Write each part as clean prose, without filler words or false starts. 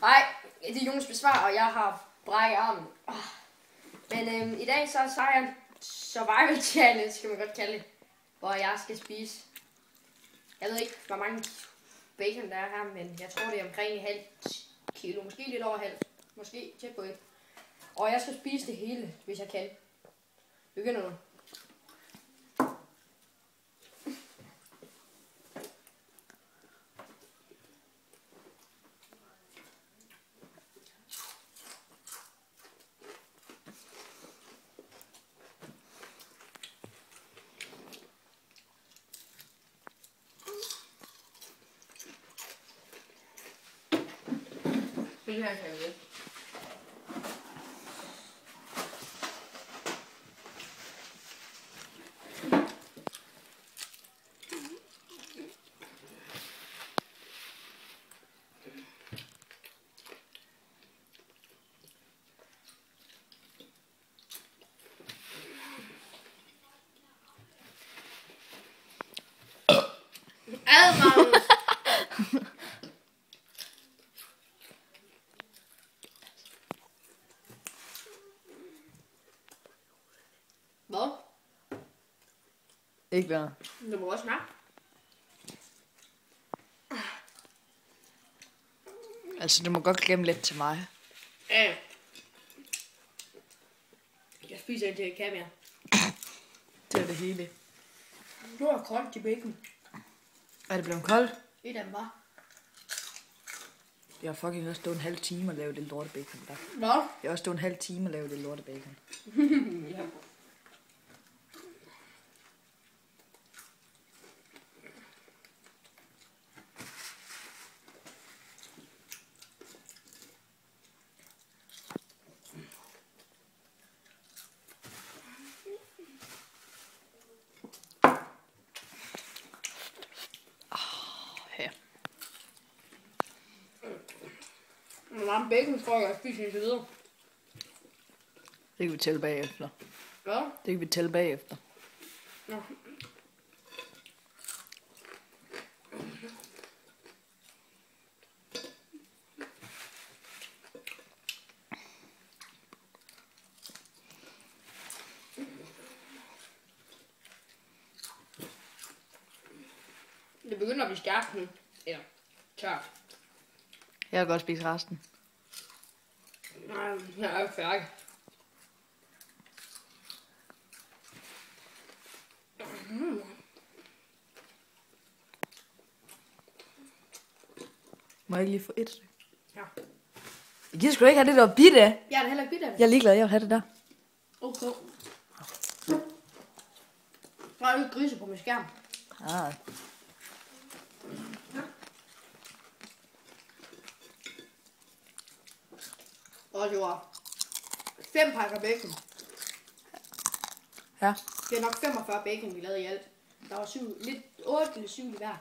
Nej, det er Jonas besvar, og jeg har brækket armen. Men i dag så har jeg en survival challenge, skal man godt kalde det. Hvor jeg skal spise. Jeg ved ikke, hvor mange bacon der er her, men jeg tror, det er omkring et halvt kilo. Måske lidt over halvt. Måske tæt på et. Og jeg skal spise det hele, hvis jeg kan. Begynder nu. Det her kan jeg ved. Hvad? Ikke hvad? Du må også smage. Altså, du må godt glemme lidt til mig. Ja. Jeg spiser indtil jeg kan mere. Det er det hele. Nu er koldt til bacon. Er det blevet koldt? Et af dem var. Jeg har fucking også stået en halv time at lave det lorte bacon der. Hvad? Jeg har også stået en halv time at lave det lorte bacon. Ja. Her. Hvor meget bacon tror jeg spiser indtil videre? Det kan vi tælle bagefter. Hvad? Det kan vi tælle bagefter. Nå. Det begynder at blive stærkt nu. Eller tørt. Jeg vil godt spise resten. Nej, jeg er jo færdig. Må jeg ikke lige få et stykke? Ja. Jeg gider sgu da ikke have det der bitte. Jeg er da heller ikke bidt af det. Jeg er ligeglad, jeg vil have det der. Okay. Nu har du ikke grise på min skærm. Ah. Og det var 5 pakker bacon. Ja. Det er nok 45 bacon, vi lavede i alt. Der var 8 eller 7 i hver.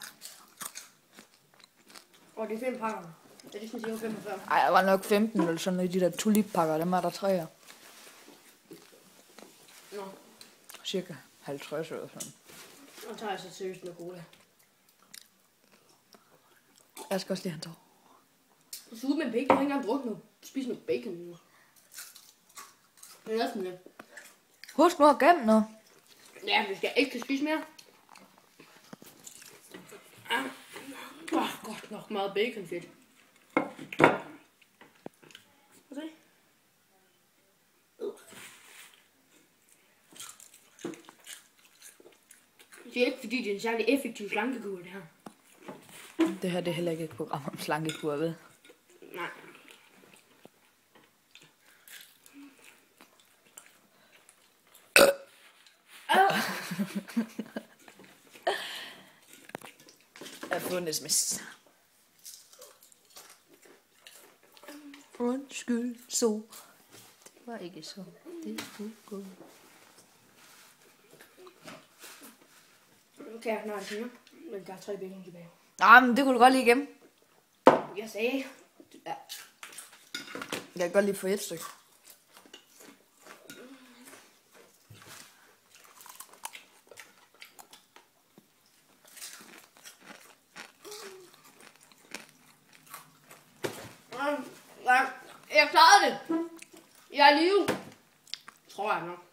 Og det er 5 pakker. Ja, det synes jeg var 45. Ej, der var nok 15 eller sådan noget i de der tulippakker. Dem er der 3 af. Nå, Cirka 50 eller sådan. og tager jeg så seriøst med cola. Jeg skal også lige have en tår. Du skal ud med bacon, jeg har ikke engang drukket noget. Spis noget bacon nu. Det er næsten det. Husk nu at gemme noget. Ja, hvis jeg ikke kan spise mere. Godt nok meget baconfedt. Se. Det er ikke fordi, det er en særlig effektiv slankekur, det her. Det her det er heller ikke et program om slankekur, ved. Nej. Jeg har fået en sms. Undskyld, så. Det var ikke så. Det skulle gå. Okay, jeg har en men der er 3 bacon tilbage. Nej, men det kunne du godt lige gemme. Jeg sagde... Ja. Jeg kan godt lige få et stykke. Jeg klarede det. Jeg er i live. Tror jeg nok.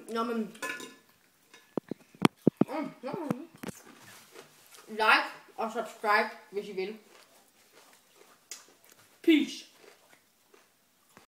Nå, men... Like og subscribe, hvis I vil. Peace.